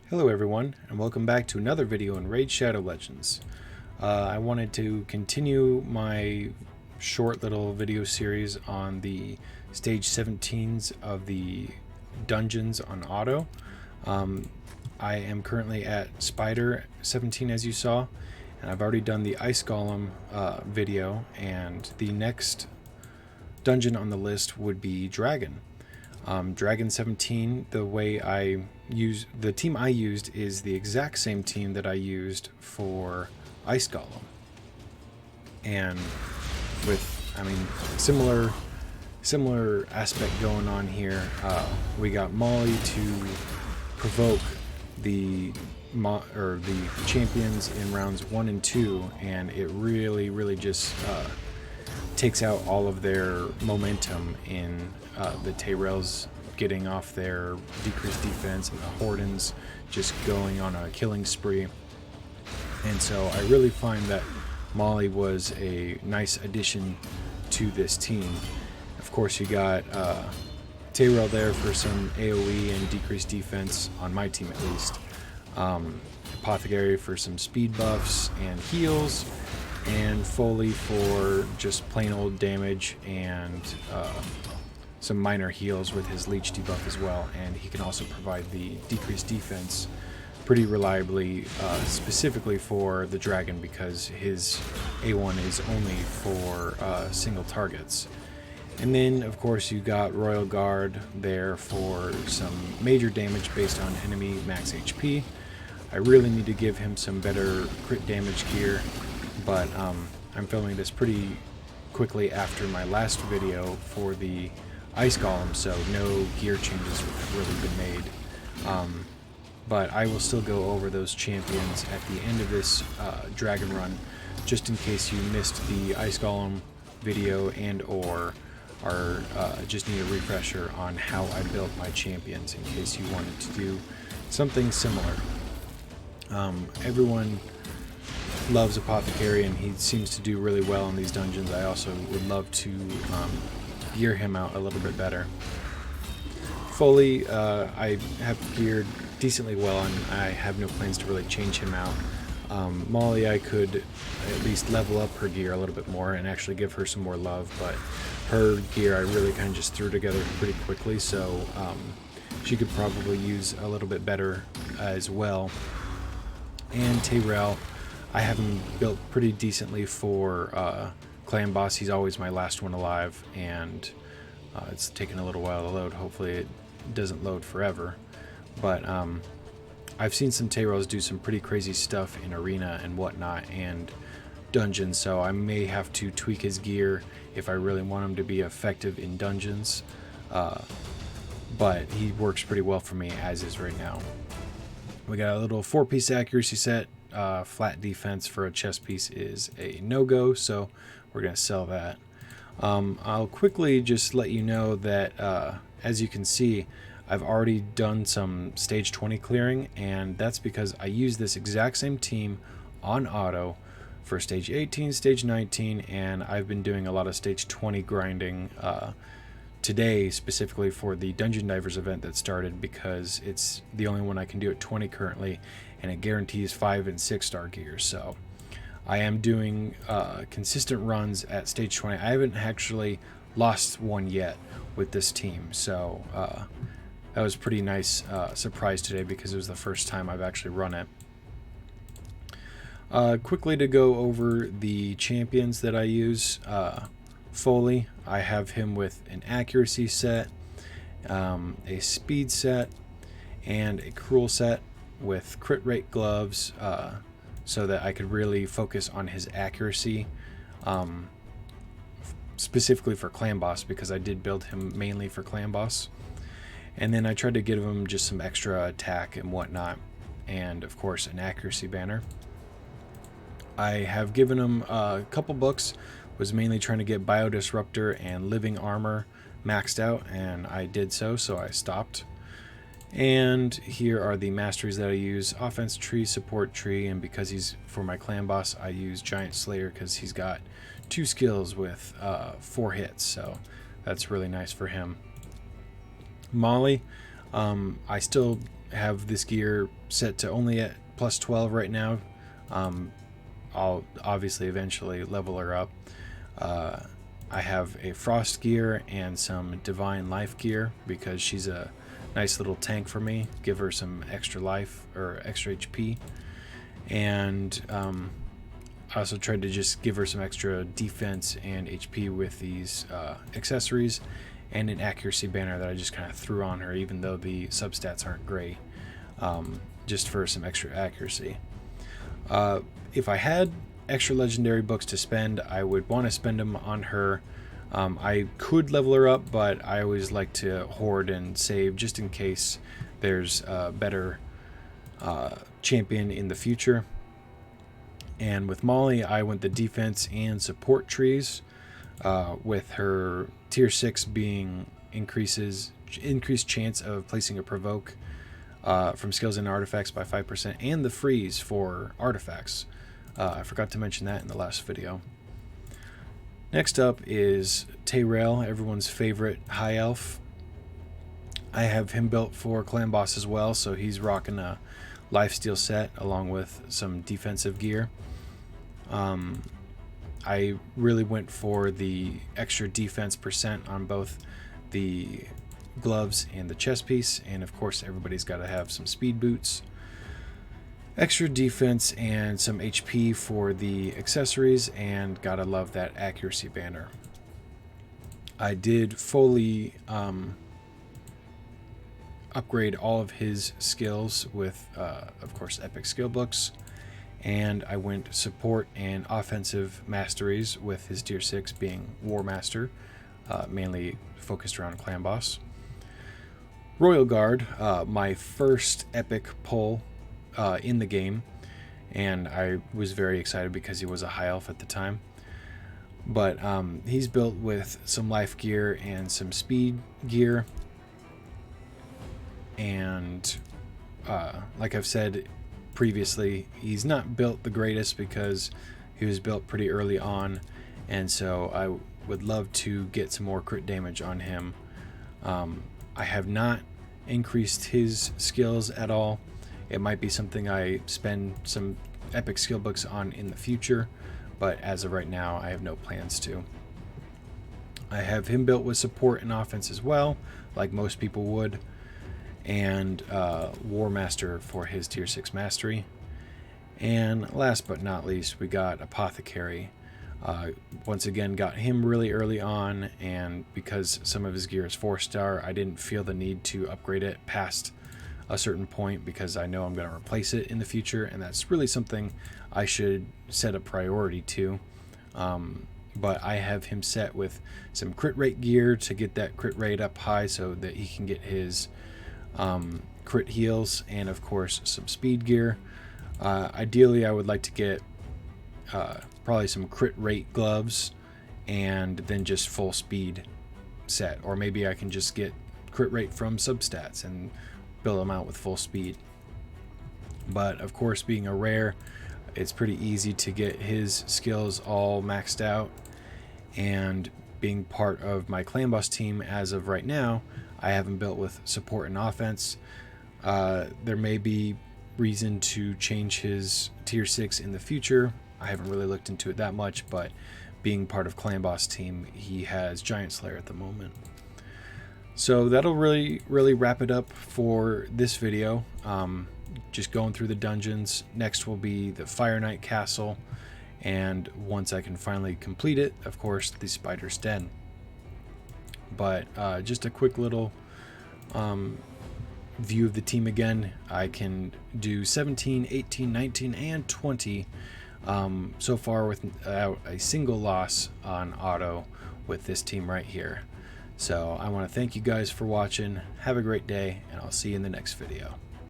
Hello everyone, and welcome back to another video in Raid Shadow Legends. I wanted to continue my short little video series on the stage 17s of the dungeons on auto. I am currently at Spider 17 as you saw, and I've already done the Ice Golem video, and the next dungeon on the list would be Dragon. Dragon 17, the team I used is the exact same team that I used for Ice Golem. And with, similar aspect going on here. We got Molly to provoke the champions in rounds 1 and 2, and it really just takes out all of their momentum in the Tyrells getting off their decreased defense and the Hordens just going on a killing spree. And so I really find that Molly was a nice addition to this team. Of course, you got Tyrell there for some AoE and decreased defense on my team at least. Apothecary for some speed buffs and heals, and Foley for just plain old damage and some minor heals with his leech debuff as well. And he can also provide the decreased defense pretty reliably, specifically for the dragon, because his A1 is only for single targets. And then of course you got Royal Guard there for some major damage based on enemy max HP. I really need to give him some better crit damage gear, but I'm filming this pretty quickly after my last video for the Ice Golem, so no gear changes have really been made. But I will still go over those champions at the end of this Dragon run, just in case you missed the Ice Golem video and or just need a refresher on how I built my champions, in case you wanted to do something similar. Everyone loves Apothecary, and he seems to do really well in these dungeons. I also would love to gear him out a little bit better. Foley, I have geared decently well, and I have no plans to really change him out. Molly, I could at least level up her gear a little bit more and actually give her some more love, but her gear I really kind of just threw together pretty quickly, so she could probably use a little bit better as well. And Tyrell, I have him built pretty decently for Clan Boss. He's always my last one alive, and it's taken a little while to load. Hopefully it doesn't load forever. But I've seen some Tyrells do some pretty crazy stuff in arena and whatnot and dungeons, so I may have to tweak his gear if I really want him to be effective in dungeons. But he works pretty well for me as is right now. We got a little 4-piece accuracy set. Flat defense for a chest piece is a no-go, so we're going to sell that. I'll quickly just let you know that as you can see, I've already done some stage 20 clearing, and that's because I use this exact same team on auto for stage 18, stage 19, and I've been doing a lot of stage 20 grinding today, specifically for the Dungeon Divers event that started, because it's the only one I can do at 20 currently, and it guarantees 5 and 6 star gears. So I am doing consistent runs at stage 20. I haven't actually lost one yet with this team, so that was a pretty nice surprise today, because it was the first time I've actually run it. Quickly to go over the champions that I use. Foley, I have him with an accuracy set, a speed set, and a cruel set with crit rate gloves, so that I could really focus on his accuracy, specifically for Clan Boss, because I did build him mainly for Clan Boss. And then I tried to give him just some extra attack and whatnot, and of course an accuracy banner. I have given him a couple books, was mainly trying to get Biodisruptor and Living Armor maxed out, and I did so I stopped. And here are the masteries that I use: Offense Tree, Support Tree, and because he's for my Clan Boss, I use Giant Slayer because he's got 2 skills with 4 hits, so that's really nice for him. Molly, I still have this gear set to only at plus 12 right now. I'll obviously eventually level her up. I have a frost gear and some divine life gear because she's a nice little tank for me. Give her some extra life or extra HP. And I also tried to just give her some extra defense and HP with these accessories and an accuracy banner that I just kind of threw on her, even though the substats aren't great, just for some extra accuracy. If I had extra legendary books to spend, I would want to spend them on her. I could level her up, but I always like to hoard and save just in case there's a better champion in the future. And with Molly, I went the defense and support trees, with her tier 6 being increased chance of placing a provoke from skills and artifacts by 5%, and the freeze for artifacts. I forgot to mention that in the last video. Next up is Tayrael, everyone's favorite high elf. I have him built for clan boss as well, so he's rocking a lifesteal set along with some defensive gear. I really went for the extra defense percent on both the gloves and the chest piece, and of course everybody's got to have some speed boots. Extra defense and some HP for the accessories, and gotta love that accuracy banner. I did fully upgrade all of his skills with, of course, epic skill books, and I went support and offensive masteries with his tier 6 being War Master, mainly focused around clan boss. Royal Guard, my first epic pull in the game, and I was very excited because he was a high elf at the time. But he's built with some life gear and some speed gear, and like I've said previously, he's not built the greatest because he was built pretty early on, and so I would love to get some more crit damage on him. I have not increased his skills at all. It might be something I spend some epic skill books on in the future, but as of right now, I have no plans to. I have him built with support and offense as well, like most people would, and War Master for his tier 6 mastery. And last but not least, we got Apothecary. Once again, got him really early on, and because some of his gear is 4-star, I didn't feel the need to upgrade it past a certain point because I know I'm going to replace it in the future, and that's really something I should set a priority to. But I have him set with some crit rate gear to get that crit rate up high so that he can get his crit heals, and of course some speed gear. Ideally, I would like to get probably some crit rate gloves and then just full speed set, or maybe I can just get crit rate from substats and build them out with full speed. But of course, being a rare, it's pretty easy to get his skills all maxed out, and being part of my clan boss team as of right now, I have him built with support and offense. There may be reason to change his tier 6 in the future. I haven't really looked into it that much, but being part of clan boss team, he has Giant Slayer at the moment. So that'll really wrap it up for this video. Just going through the dungeons. Next will be the Fire Knight Castle, and once I can finally complete it, of course, the Spider's Den. But just a quick little view of the team again. I can do 17, 18, 19, and 20 so far without a single loss on auto with this team right here. So I want to thank you guys for watching. Have a great day, and I'll see you in the next video.